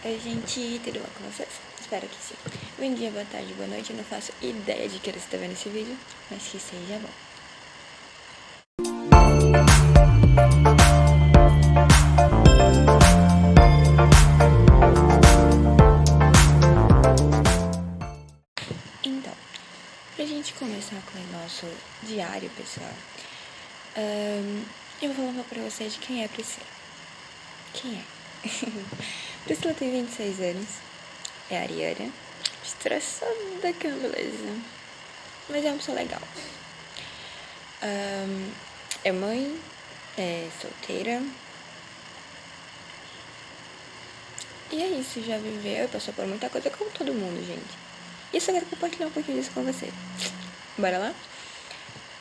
Oi, gente, tudo bom com vocês? Espero que sim. Bom dia, boa tarde, boa noite. Eu não faço ideia de que você está vendo esse vídeo, mas que seja bom. Então, pra gente começar com o nosso diário, pessoal, eu vou falar um pouco pra vocês de quem é Priscila. Quem é? Priscila tem 26 anos, é ariana, estressada que é uma beleza, mas é uma pessoa legal. É mãe, é solteira. E é isso, já viveu e passou por muita coisa como todo mundo, gente. E eu só quero compartilhar um pouquinho disso com você. Bora lá?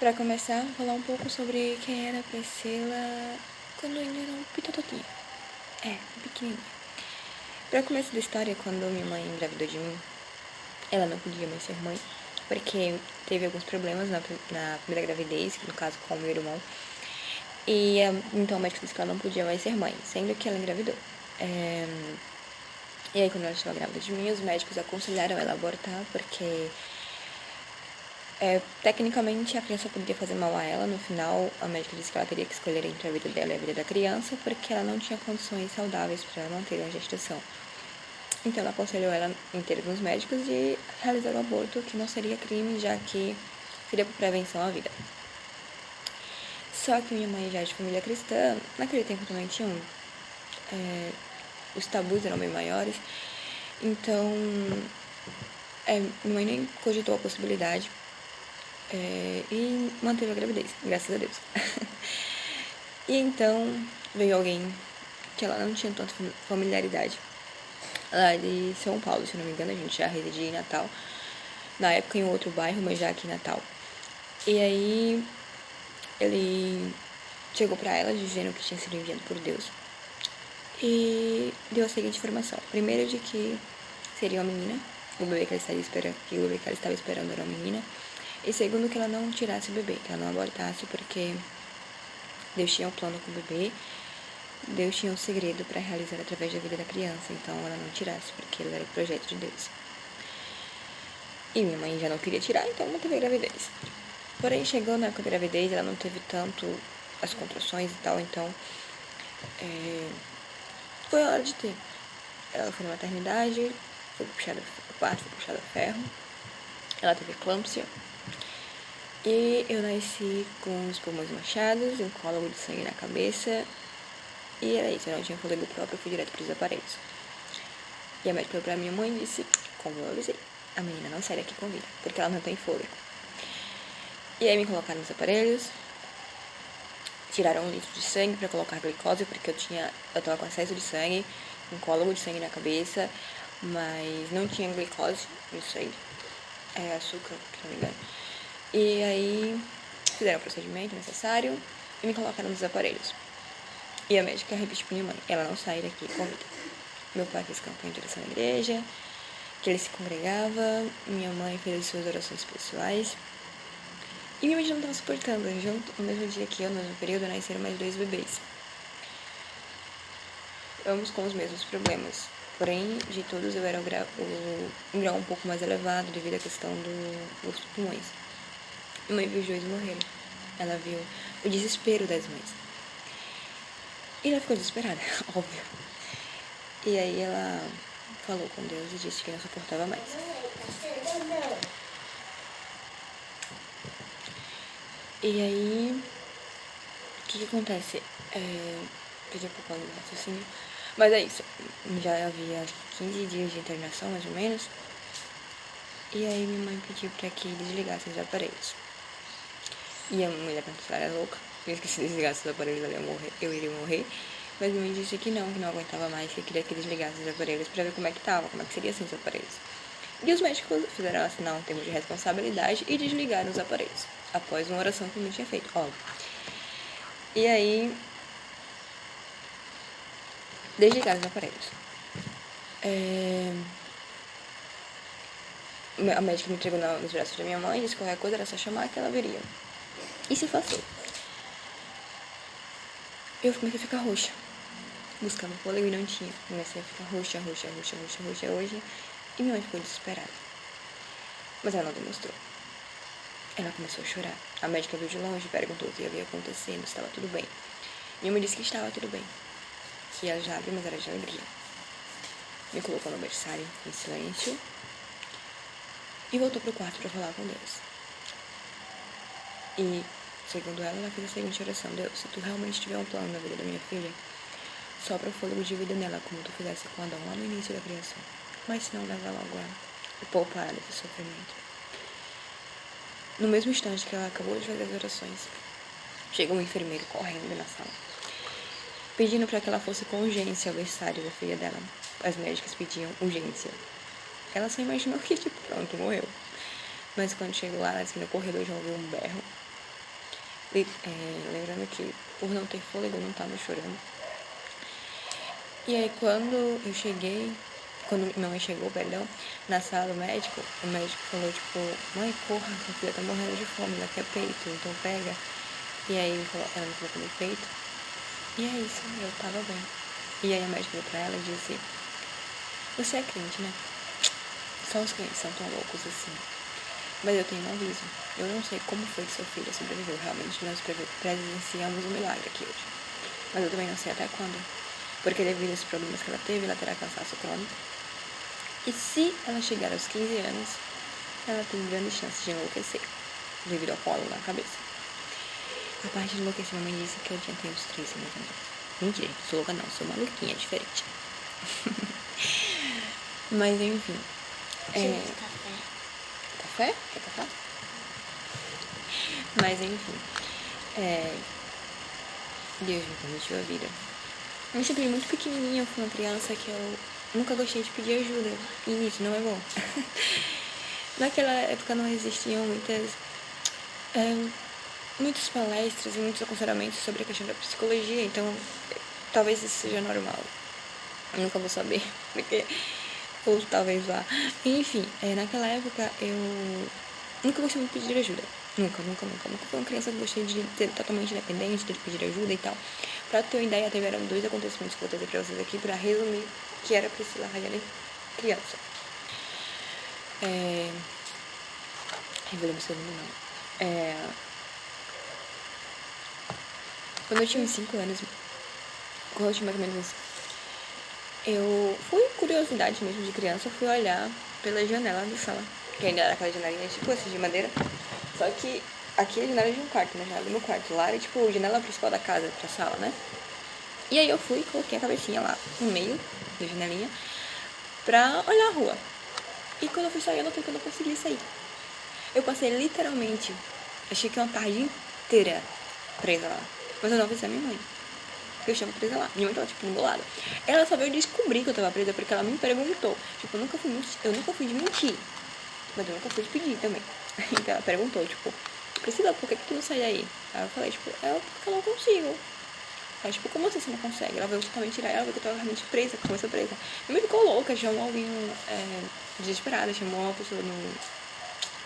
Pra começar, vou falar um pouco sobre quem era a Priscila quando ainda era um pitotoquinho. Pequenininha. Pra começo da história, quando minha mãe engravidou de mim, ela não podia mais ser mãe, porque teve alguns problemas na primeira gravidez, no caso com o meu irmão. E então o médico disse que ela não podia mais ser mãe, sendo que ela engravidou. E aí, quando ela estava grávida de mim, os médicos aconselharam ela a abortar, porque tecnicamente a criança poderia fazer mal a ela. No final, a médica disse que ela teria que escolher entre a vida dela e a vida da criança, porque ela não tinha condições saudáveis para manter a gestação. Então, ela aconselhou ela, em termos médicos, de realizar o aborto, que não seria crime, já que seria por prevenção à vida. Só que minha mãe já é de família cristã, naquele tempo também tinham os tabus eram bem maiores, então minha mãe nem cogitou a possibilidade e manteve a gravidez, graças a Deus. E então veio alguém que ela não tinha tanta familiaridade, lá de São Paulo, se eu não me engano. A gente já residia em Natal, na época em outro bairro, mas já aqui em Natal. E aí ele chegou pra ela dizendo que tinha sido enviado por Deus e deu a seguinte informação: primeiro, de que seria uma menina, o bebê que ela estava esperando era uma menina, e segundo, que ela não tirasse o bebê, que ela não abortasse, porque Deus tinha um plano com o bebê, Deus tinha um segredo para realizar através da vida da criança, então ela não tirasse, porque ele era o projeto de Deus. E minha mãe já não queria tirar, então não teve a gravidez. Porém, chegou na época da gravidez, ela não teve tanto as contrações e tal, então foi a hora de ter. Ela foi na maternidade, foi puxada a ferro, ela teve eclâmpsia, e eu nasci com os pulmões manchados, um cólago de sangue na cabeça, e era isso, eu não tinha fôlego próprio, eu fui direto para os aparelhos. E a médica foi pra minha mãe e disse, como eu avisei, a menina não sai daqui com vida, porque ela não tem fôlego. E aí me colocaram nos aparelhos, tiraram 1 litro de sangue para colocar glicose, porque eu tava com excesso de sangue, um cólago de sangue na cabeça, mas não tinha glicose no sangue, açúcar, se não me engano. E aí fizeram o procedimento necessário e me colocaram nos aparelhos. E a médica repetiu pra minha mãe, ela não sai daqui com vida. Meu pai fez campanha de oração na igreja, que ele se congregava, minha mãe fez as suas orações pessoais. E minha mãe já não estava suportando. Junto, no mesmo dia que eu, no mesmo período, nasceram mais 2 bebês. Ambos com os mesmos problemas. Porém, de todos eu era um grau um pouco mais elevado devido à questão dos pulmões. Minha mãe viu os 2 morrerem. Ela viu o desespero das mães. E ela ficou desesperada, óbvio. E aí ela falou com Deus e disse que não suportava mais. E aí, o que acontece? Perdi um pouco do raciocínio. Mas é isso. Já havia 15 dias de internação, mais ou menos. E aí minha mãe pediu pra que desligassem os aparelhos. E a mulher perguntou se ela era louca. Disse que se desligasse os aparelhos eu iria morrer. Mas minha mãe disse que não aguentava mais, que queria que desligasse os aparelhos pra ver como é que tava, como é que seria assim os aparelhos. E os médicos fizeram assinar um termo de responsabilidade e desligaram os aparelhos, após uma oração que eu tinha feito, óbvio. E aí, desligaram os aparelhos. A médica me entregou nos braços da minha mãe, disse que qualquer coisa era só chamar que ela viria. E se passou. Eu comecei a ficar roxa. buscando fôlego e não tinha. Comecei a ficar roxa hoje. E minha mãe ficou desesperada. Mas ela não demonstrou. Ela começou a chorar. A médica viu de longe, perguntou o que havia acontecendo, se estava tudo bem. Minha mãe disse que estava tudo bem. Que as lágrimas eram de alegria. Me colocou no berçário, em silêncio. E voltou pro quarto para falar com Deus. E, segundo ela fez a seguinte oração: Deus, se tu realmente tiver um plano na vida da minha filha, sopra o fôlego de vida nela, como tu fizesse com Adão lá no início da criação. Mas se não, leva logo ela e poupa ela desse sofrimento. No mesmo instante que ela acabou de fazer as orações, chegou um enfermeiro correndo na sala, pedindo para que ela fosse com urgência ao berçário da filha dela. As médicas pediam urgência. Ela só imaginou que, pronto, morreu. Mas quando chegou lá, ela disse que no corredor já ouviu um berro. Lembrando que, por não ter fôlego, eu não estava chorando. E aí, quando minha mãe chegou, na sala do médico, o médico falou, mãe, corra, sua filha tá morrendo de fome, ela quer peito, então pega. E aí, ela me colocou no peito. E é isso, eu tava bem. E aí, a médica veio pra ela e disse: você é crente, né? Só os crentes são tão loucos assim. Mas eu tenho um aviso. Eu não sei como foi que sua filha sobreviveu. Realmente, nós presenciamos um milagre aqui hoje. Mas eu também não sei até quando. Porque devido aos problemas que ela teve, ela terá cansaço crônico. E se ela chegar aos 15 anos, ela tem grande chance de enlouquecer, devido ao colo na cabeça. A parte de enlouquecer, minha mãe disse que eu tinha uns 13 mais ou menos. Mentira, sou louca não, sou maluquinha, é diferente. Mas enfim. Café. Café? Quer café? Mas enfim. Deus me permitiu a vida. Eu me senti muito pequenininha, eu fui uma criança que eu nunca gostei de pedir ajuda. E isso não é bom. Naquela época não existiam muitas palestras e muitos aconselhamentos sobre a questão da psicologia, então talvez isso seja normal. Eu nunca vou saber, porque... ou talvez vá. Enfim, naquela época eu nunca gostei muito de pedir ajuda. Nunca fui uma criança que gostei de ser totalmente independente, de pedir ajuda e tal. Pra ter uma ideia, tiveram 2 acontecimentos que eu vou trazer pra vocês aqui, pra resumir, que era Priscila Rayane criança. Revelei meu segundo nome. Quando eu tinha uns 5 anos, quando eu tinha mais ou menos eu fui curiosidade mesmo de criança, eu fui olhar pela janela da sala, que ainda era aquela janelinha tipo essa de madeira, só que aqui é a janela de um quarto, né, janela do meu quarto, lá era tipo a janela principal da casa pra sala, né, e aí eu fui e coloquei a cabecinha lá no meio da janelinha pra olhar a rua, e quando eu fui sair eu notei que eu não conseguia sair, eu passei literalmente, achei que uma tarde inteira presa lá, mas eu não avisei a minha mãe. Eu estava presa lá. Minha mãe tava, do meu lado. Ela só veio descobrir que eu tava presa porque ela me perguntou. Eu nunca fui de mentir. Mas eu nunca fui de pedir também. Então ela perguntou, Priscila, por que tu não sai daí? Aí eu falei, porque eu não consigo. Aí, como assim você não consegue? Ela veio totalmente tirar, ela viu que eu tava realmente presa, começou presa. Minha mãe ficou louca, chamou alguém desesperada, chamou uma pessoa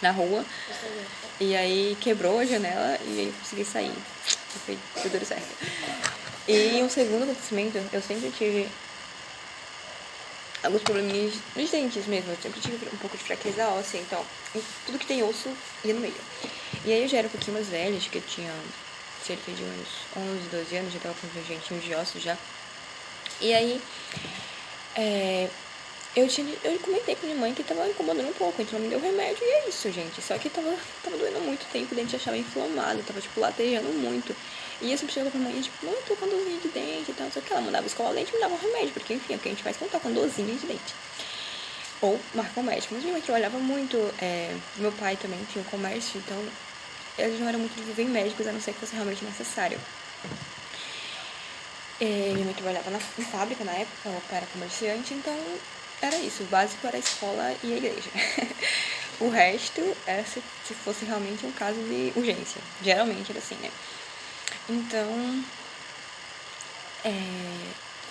na rua. E aí quebrou a janela e aí eu consegui sair. Foi tudo certo. E um segundo acontecimento, eu sempre tive alguns probleminhas nos dentes mesmo. Eu sempre tive um pouco de fraqueza óssea, então tudo que tem osso ia no meio. E aí eu já era um pouquinho mais velha, acho que eu tinha cerca de uns 11, 12 anos, já tava com uns dentinhos de osso já. E aí eu comentei com minha mãe que tava incomodando um pouco, então ela me deu remédio e é isso, gente. Só que tava doendo muito tempo, o dente achava inflamado, tava latejando muito. E eu sempre chegava pra mãe, mãe, tô com dorzinha de dente e tal, só que ela mandava escovar o dente e me dava um remédio, porque enfim, é o que a gente faz quando tá com dorzinha de dente. Ou marca o médico. Mas minha mãe trabalhava muito, meu pai também tinha um comércio, então eles não eram muito de viver em médicos, a não ser que fosse realmente necessário. Minha mãe trabalhava em fábrica na época, meu pai era comerciante, então era isso, o básico era a escola e a igreja. O resto era se fosse realmente um caso de urgência. Geralmente era assim, né? Então,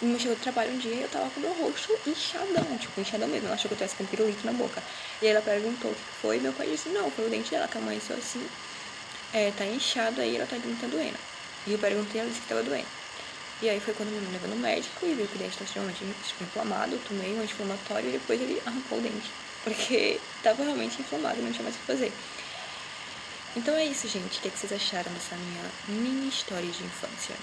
minha mãe chegou do trabalho um dia e eu tava com o meu rosto inchadão mesmo. Ela achou que eu tivesse com pirulito na boca. E aí ela perguntou o que foi, e meu pai disse, não, foi o dente dela que amanheceu assim, tá inchado aí, ela tá doendo. E eu perguntei, ela disse que tava doendo. E aí foi quando minha mãe levou no médico e viu que o dente estava extremamente inflamado. Eu tomei um anti-inflamatório e depois ele arrancou o dente. Porque estava realmente inflamado, não tinha mais o que fazer. Então é isso, gente. O que vocês acharam dessa minha mini história de infância?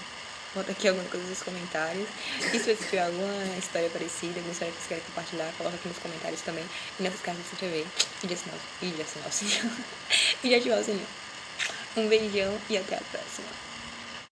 Bota aqui alguma coisa nos comentários. E se você tiver alguma história parecida, alguma história que você quer compartilhar, coloca aqui nos comentários também. E não se esqueça de se inscrever e de assinar o sininho. E de ativar o sininho. Um beijão e até a próxima.